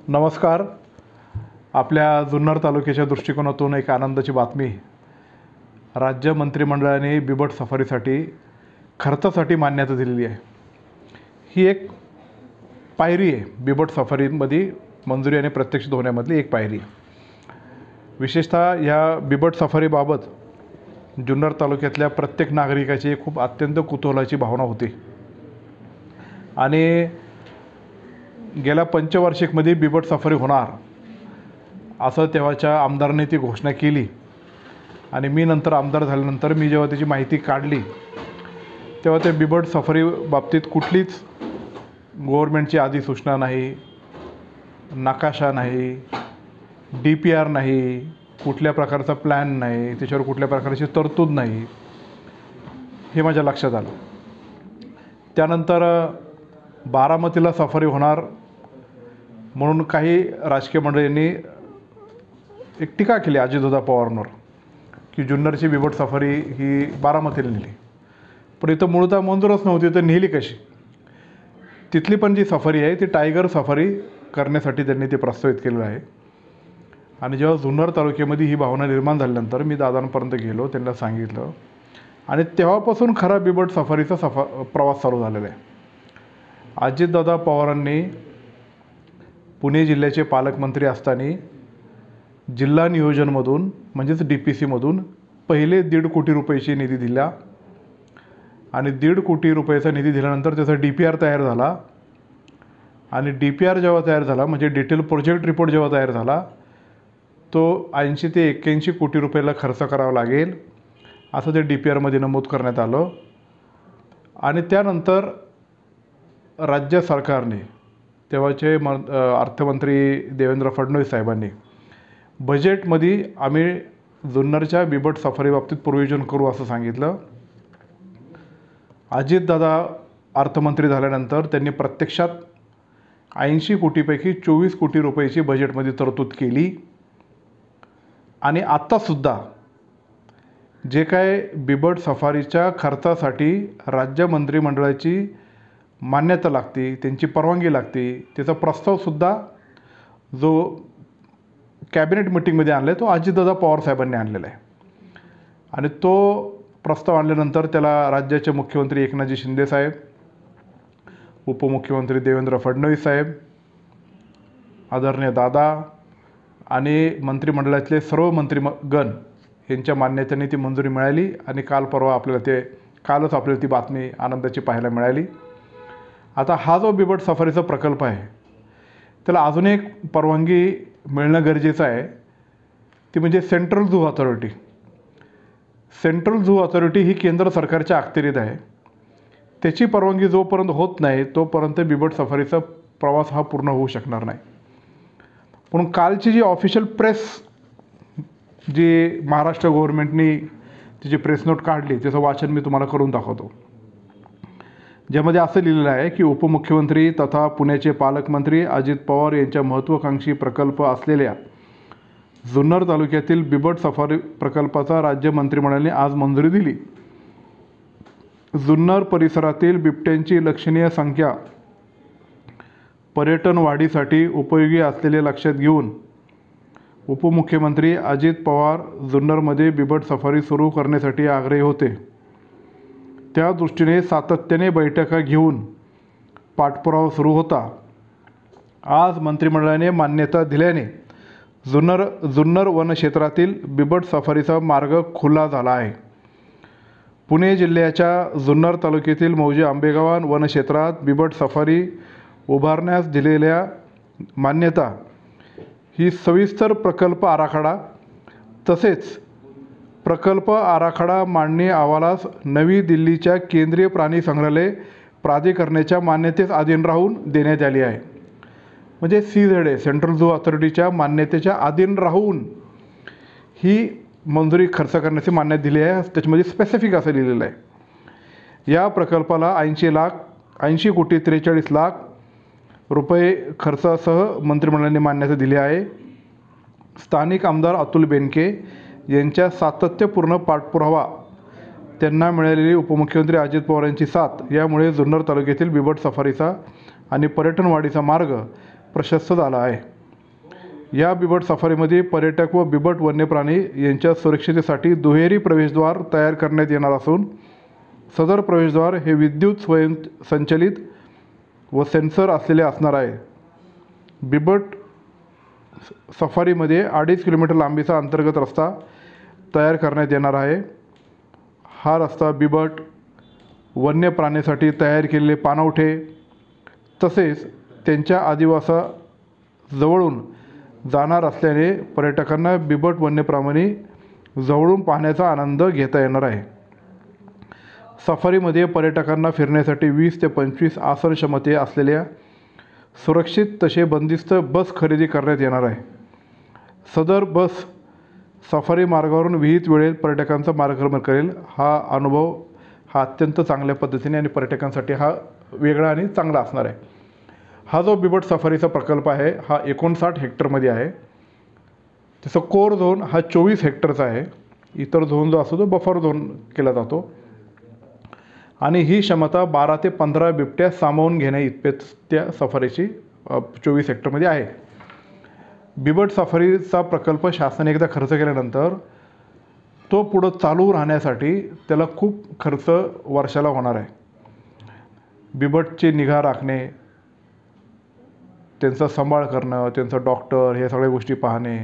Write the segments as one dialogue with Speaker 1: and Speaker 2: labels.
Speaker 1: नमस्कार. आपल्या जुन्नर तालुक्याच्या दृष्टिकोनातून एक आनंदाची बातमी. राज्य मंत्रिमंडळाने बिबट सफारीसाठी खर्चासाठी मान्यता दिलेली आहे. ही एक पायरी आहे. बिबट सफारीमध्ये मंजुरी आणि प्रत्यक्षित होण्यामधली एक पायरी. विशेषतः या बिबट सफारीबाबत जुन्नर तालुक्यातल्या प्रत्येक नागरिकाची खूप अत्यंत कुतूहलाची भावना होती आणि गेल्या पंचवार्षिकमध्ये बिबट सफारी होणार असं तेव्हाच्या आमदारांनी ती घोषणा केली आणि मी नंतर आमदार झाल्यानंतर मी जेव्हा त्याची माहिती काढली तेव्हा ते बिबट सफारी बाबतीत कुठलीच गव्हर्नमेंटची अधिसूचना नाही, नकाशा नाही, DPR नाही, कुठल्या प्रकारचा प्लॅन नाही, त्याच्यावर कुठल्या प्रकारची तरतूद नाही, हे माझ्या लक्षात आलं. त्यानंतर बारामतीला सफारी होणार म्हणून काही राजकीय मंडळींनी एक टीका केली अजितदादा पवारांवर की जुन्नरची बिबट सफारी ही बारामतीला नेली. पण इथं मूळतः मंजूरच नव्हती, तर नेली कशी? तिथली पण जी सफारी आहे ती टायगर सफारी करण्यासाठी त्यांनी ते प्रस्तावित केलेलं आहे. आणि जेव्हा जुन्नर तालुक्यामध्ये ही भावना निर्माण झाल्यानंतर मी दादांपर्यंत गेलो, त्यांना सांगितलं आणि तेव्हापासून खरा बिबट सफारीचा प्रवास चालू झालेला आहे. अजितदादा पवारांनी पुणे जिल्ह्याचे पालकमंत्री असताना जिल्हा नियोजनमधून म्हणजेच DPCमधून पहिले 1.5 कोटी रुपयाची निधी दिला आणि 1.5 कोटी रुपयाचा निधी दिल्यानंतर त्याचा DPR तयार झाला आणि DPR जेव्हा तयार झाला म्हणजे डिटेल प्रोजेक्ट रिपोर्ट जेव्हा तयार झाला तो 80 ते 81 कोटी रुपयाला खर्च करावा लागेल असं ते DPRमध्ये नमूद करण्यात आलं. आणि त्यानंतर राज्य सरकारने तेव्हाचे अर्थमंत्री देवेंद्र फडणवीस साहेबांनी बजेटमध्ये आम्ही जुन्नरच्या बिबट सफारीबाबतीत प्रोव्हिजन करू असं सांगितलं. अजितदादा अर्थमंत्री झाल्यानंतर त्यांनी प्रत्यक्षात 80 कोटीपैकी 24 कोटी रुपयाची बजेटमध्ये तरतूद केली. आणि आत्तासुद्धा जे काय बिबट सफारीच्या खर्चासाठी राज्य मंत्रिमंडळाची मान्यता लागते, त्यांची परवानगी लागते, त्याचा प्रस्तावसुद्धा जो कॅबिनेट मिटिंगमध्ये आणला आहे तो अजितदादा पवार साहेबांनी आणलेला आहे. आणि तो प्रस्ताव आणल्यानंतर त्याला राज्याचे मुख्यमंत्री एकनाथजी शिंदे साहेब, उपमुख्यमंत्री देवेंद्र फडणवीस साहेब, आदरणीय दादा आणि मंत्रिमंडळातले सर्व मंत्रीगण यांच्या मान्यतेने ती मंजुरी मिळाली. आणि कालच आपल्याला ती बातमी आनंदाची पाहायला मिळाली. आता हा जो बिबट सफारीचा प्रकल्प आहे त्याला अजून एक परवानगी मिळणं गरजेचं आहे, ती म्हणजे central zoo authority. Central zoo authority ही केंद्र सरकारच्या अखत्यारीत आहे. त्याची परवानगी जोपर्यंत होत नाही तोपर्यंत बिबट सफारीचा प्रवास हा पूर्ण होऊ शकणार नाही. म्हणून कालची जी ऑफिशियल प्रेस जी महाराष्ट्र गव्हर्नमेंटनी तिची प्रेस नोट काढली त्याचं वाचन मी तुम्हाला करून दाखवतो. ज्यामध्ये असं लिहिलेलं आहे की उपमुख्यमंत्री तथा पुण्याचे पालकमंत्री अजित पवार यांच्या महत्त्वाकांक्षी प्रकल्प असलेल्या जुन्नर तालुक्यातील बिबट सफारी प्रकल्पाचा राज्य मंत्रिमंडळाने आज मंजुरी दिली. जुन्नर परिसरातील बिबट्यांची लक्षणीय संख्या पर्यटन वाढीसाठी उपयोगी असलेले लक्षात घेऊन उपमुख्यमंत्री अजित पवार जुन्नरमध्ये बिबट सफारी सुरू करण्यासाठी आग्रही होते. त्या दृष्टीने सातत्याने बैठका घेऊन पाठपुरावा सुरू होता. आज मंत्रिमंडळाने मान्यता दिल्याने जुन्नर वनक्षेत्रातील बिबट सफारीचा मार्ग खुला झाला आहे. पुणे जिल्ह्याच्या जुन्नर तालुक्यातील मौजे आंबेगाव वनक्षेत्रात बिबट सफारी उभारण्यास दिलेल्या मान्यता ही सविस्तर प्रकल्प आराखडा तसेच प्रकल्प आराखडा मांडणी अहवालास नवी दिल्लीच्या केंद्रीय प्राणी संग्रहालय प्राधिकरणाच्या मान्यतेस अधीन राहून देण्यात आली आहे. म्हणजे CZA सेंट्रल झू अथॉरिटीच्या मान्यतेच्या अधीन राहून ही मंजुरी खर्च करण्याची मान्यता दिली आहे. त्याच्यामध्ये स्पेसिफिक असं लिहिलेलं आहे. या प्रकल्पाला 80 कोटी 43 लाख रुपये खर्चासह मंत्रिमंडळाने मान्यता दिली आहे. स्थानिक आमदार अतुल बेनके यांच्या सातत्यपूर्ण पाठपुरावा त्यांना मिळालेली उपमुख्यमंत्री अजित पवार यांची साथ यामुळे जुन्नर तालुक्यातील बिबट सफारीचा आणि पर्यटन वाढीचा मार्ग प्रशस्त झाला आहे. या बिबट सफारीमध्ये पर्यटक व बिबट वन्यप्राणी यांच्या सुरक्षितेसाठी दुहेरी प्रवेशद्वार तयार करण्यात येणार असून सदर प्रवेशद्वार हे विद्युत स्वयंसंचलित व सेन्सर असलेले असणार आहे. बिबट सफारीमध्ये 2.5 किलोमीटर लांबीचा अंतर्गत रस्ता तयार करण्यात येणार आहे. हा रस्ता बिबट वन्य प्राण्यासाठी तयार केलेले पाणवठे तसेच त्यांच्या अधिवासाजवळून जाणार असल्याने पर्यटकांना बिबट वन्यप्राणी जवळून पाहण्याचा आनंद घेता येणार आहे. सफारीमध्ये पर्यटकांना फिरण्यासाठी 20 ते 25 आसन क्षमते असलेल्या सुरक्षित तसे बंदिस्त बस खरेदी करण्यात येणार आहे. सदर बस सफारी मार्गावरून विहित वेळेत पर्यटकांचा मार्गक्रमण करेल. हा अनुभव अत्यंत चांगल्या पद्धतीने आणि पर्यटकांसाठी हा वेगळा आणि चांगला असणार आहे. हा जो बिबट सफारीचा प्रकल्प आहे हा 59 हेक्टरमध्ये आहे. त्याचा कोर झोन हा 24 हेक्टरचा आहे. इतर झोन जो असतो तो बफर झोन केला जातो आणि ही क्षमता 12 ते 15 बिबट्या सामावून घेण्या इतपत त्या सफारीची 24 हेक्टरमध्ये आहे. बिबट सफारीचा प्रकल्प शासनाने एकदा खर्च केल्यानंतर तो पुढं चालू राहण्यासाठी त्याला खूप खर्च वर्षाला होणार आहे. बिबटची निगा राखणे, त्यांचा सांभाळ करणं, त्यांचं डॉक्टर हे सगळ्या गोष्टी पाहणे,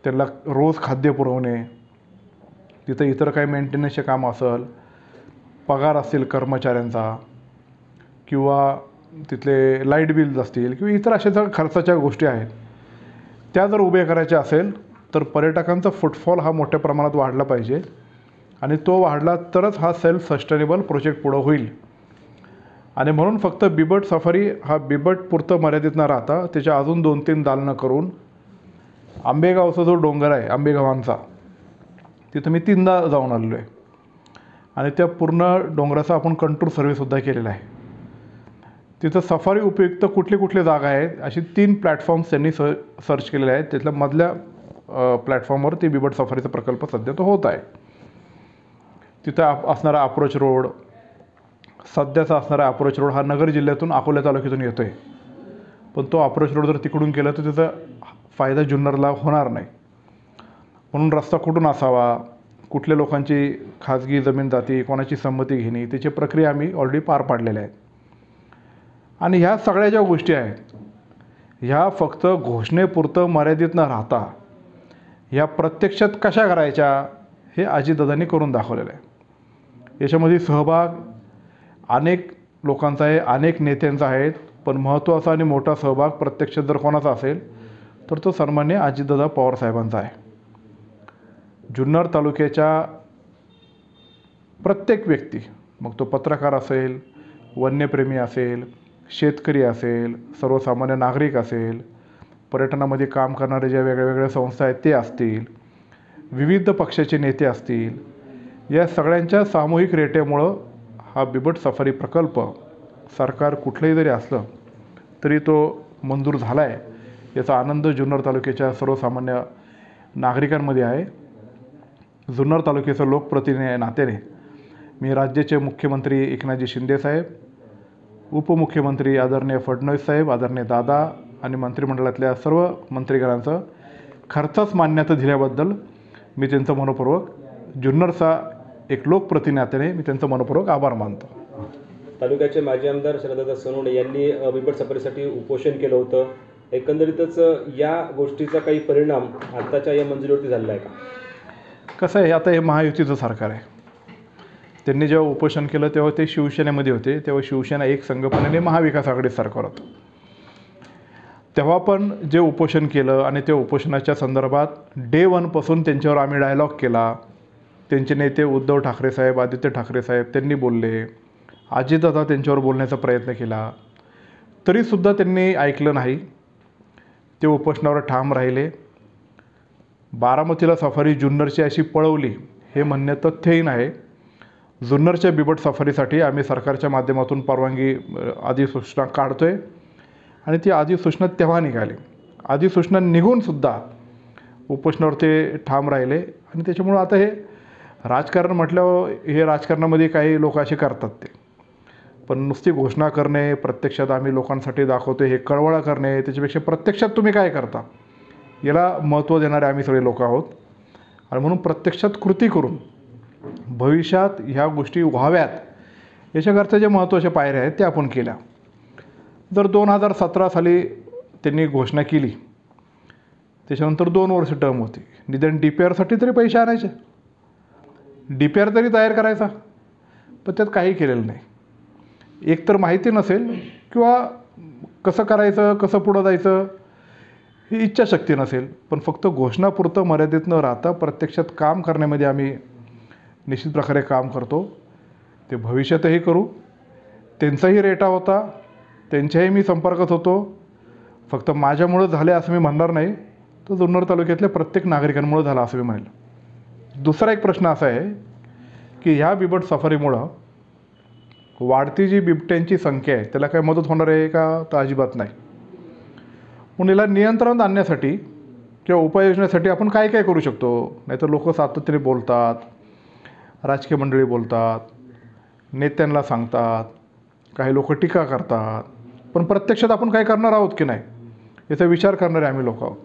Speaker 1: त्यांना रोज खाद्य पुरवणे, तिथं इतर काही मेंटेनन्सचे काम असेल, पगार असतील कर्मचाऱ्यांचा किंवा तिथले लाईट बिल्स असतील किंवा इतर अशा ज्या खर्चाच्या गोष्टी आहेत त्या जर उभे करायच्या असेल तर पर्यटकांचा फुटफॉल हा मोठ्या प्रमाणात वाढला पाहिजे आणि तो वाढला तरच हा सेल्फ सस्टेनेबल प्रोजेक्ट पुढं होईल. आणि म्हणून फक्त बिबट सफारी हा बिबटपुरतं मर्यादित न राहता त्याच्या अजून 2-3 दालनं करून आंबेगावचा जो डोंगर आहे आंबेगावांचा तिथं मी 3दा जाऊन आलेलो आहे आणि त्या पूर्ण डोंगराचा आपण कंटूर सर्वेसुद्धा केलेला आहे. तिथं सफारी उपयुक्त कुठले कुठले जागा आहेत अशी 3 प्लॅटफॉर्म्स त्यांनी सर्च केलेले आहेत. त्यातल्या मधल्या प्लॅटफॉर्मवर ते बिबट सफारीचा प्रकल्प सध्या तो होत आहे. तिथं असणारा अप्रोच रोड, सध्याचा असणारा अप्रोच रोड हा नगर जिल्ह्यातून अकोला तालुक्यातून येतो आहे, पण तो अप्रोच रोड जर तिकडून केला तर त्याचा फायदा जुन्नरला होणार नाही. म्हणून रस्ता कुठून असावा, कुठल्या लोकांची खाजगी जमीन जाती, कोणाची संमती घेणे, त्याची प्रक्रिया आम्ही ऑलरेडी पार पाडलेल्या आहेत. आणि ह्या सगळ्या ज्या गोष्टी आहेत ह्या फक्त घोषणेपुरतं मर्यादित न राहता ह्या प्रत्यक्षात कशा करायच्या हे अजितदादांनी करून दाखवलेलं आहे. याच्यामध्ये सहभाग अनेक लोकांचा आहे, अनेक नेत्यांचा आहे, पण महत्त्वाचा आणि मोठा सहभाग प्रत्यक्षात जर कोणाचा असेल तर तो सन्माननीय अजितदादा पवार साहेबांचा आहे. जुन्नर तालुक्याच्या प्रत्येक व्यक्ती, मग तो पत्रकार असेल, वन्यप्रेमी असेल, शेतकरी असेल, सर्वसामान्य नागरिक असेल, पर्यटनामध्ये काम करणारे ज्या वेगळ्या संस्था आहेत ते असतील, विविध पक्षाचे नेते असतील, या सगळ्यांच्या सामूहिक रेट्यामुळं हा बिबट सफारी प्रकल्प सरकार कुठलंही जरी असलं तरी तो मंजूर झाला आहे. याचा आनंद जुन्नर तालुक्याच्या सर्वसामान्य नागरिकांमध्ये आहे. जुन्नर तालुक्याचा लोकप्रतिनिधी नात्याने मी राज्याचे मुख्यमंत्री एकनाथजी शिंदेसाहेब, उपमुख्यमंत्री आदरणीय फडणवीस साहेब, आदरणीय दादा आणि मंत्रिमंडळातल्या सर्व मंत्रीगणांचं खर्चास मान्यता दिल्याबद्दल मी त्यांचं मनपूर्वक जुन्नरचा एक लोकप्रतिनिधी नात्याने मी त्यांचं मनपूर्वक आभार मानतो.
Speaker 2: तालुक्याचे माजी आमदार शरददादा सोनवणे यांनी बिबट सफारीसाठी उपोषण केलं होतं. एकंदरीतच या गोष्टीचा काही परिणाम आताच्या या मंजुरीवरती झालेला आहे का?
Speaker 1: कसं आहे, आता हे महायुतीचं सरकार आहे. त्यांनी जेव्हा उपोषण केलं तेव्हा ते शिवसेनेमध्ये होते, तेव्हा शिवसेना एक संघटनेने महाविकास आघाडी सरकार होतं. तेव्हा पण जे उपोषण केलं आणि त्या उपोषणाच्या संदर्भात डे 1 पासून त्यांच्यावर आम्ही डायलॉग केला. त्यांचे नेते उद्धव ठाकरे साहेब, आदित्य ठाकरे साहेब त्यांनी बोलले, अजितदादा त्यांच्यावर बोलण्याचा प्रयत्न केला, तरीसुद्धा त्यांनी ऐकलं नाही. ते उपोषणावर ठाम राहिले. बारामतीला सफारी जुन्नरची अशी पळवली हे म्हणणे तथ्यहीन आहे. जुन्नरच्या बिबट सफारीसाठी आम्ही सरकारच्या माध्यमातून परवानगी अधिसूचना काढतो आहे आणि ती अधिसूचना तेव्हा निघाली. अधिसूचना निघूनसुद्धा उपोषणावर ते ठाम राहिले आणि त्याच्यामुळं आता हे राजकारण म्हटल्यावर हे राजकारणामध्ये काही लोक असे करतात ते, पण नुसती घोषणा करणे, प्रत्यक्षात आम्ही लोकांसाठी दाखवतो हे कळवळा करणे, त्याच्यापेक्षा प्रत्यक्षात तुम्ही काय करता याला महत्त्व देणारे आम्ही सगळे लोक आहोत. आणि म्हणून प्रत्यक्षात कृती करून भविष्यात ह्या गोष्टी व्हाव्यात याच्याकरता जे महत्त्वाचे पायऱ्या आहेत त्या आपण केल्या. जर 2017 साली त्यांनी घोषणा केली, त्याच्यानंतर 2 वर्ष टर्म होती, निदान DPRसाठी तरी पैसे आणायचे, DPR तरी तयार करायचा, पण त्यात काही केलेलं नाही. एक तर माहिती नसेल किंवा कसं करायचं, कसं पुढं जायचं ही इच्छाशक्ती नसेल, पण फक्त घोषणापुरतं मर्यादित न राहता प्रत्यक्षात काम करण्यामध्ये आम्ही निश्चित प्रकारे काम करतो. ते भविष्यातही करू. त्यांचाही रेटा होता, त्यांच्याही मी संपर्कात होतो. फक्त माझ्यामुळं झाले असं मी म्हणणार नाही, तर जुन्नर तालुक्यातल्या प्रत्येक नागरिकांमुळं झाला असं मी म्हणेल. दुसरा एक प्रश्न असा आहे की ह्या बिबट सफारीमुळं वाढती जी बिबट्यांची संख्या आहे त्याला काय मदत होणार आहे का, तर अजिबात नाही. म्हणून याला नियंत्रणात आणण्यासाठी किंवा उपाययोजनेसाठी आपण काय काय करू शकतो. नाहीतर लोक सातत्याने बोलतात, राजकीय मंडळी बोलतात, नेत्यांना सांगतात, काही लोक टीका करतात, पण प्रत्यक्षात आपण काय करणार आहोत की नाही याचा विचार करणारे आम्ही लोक आहोत.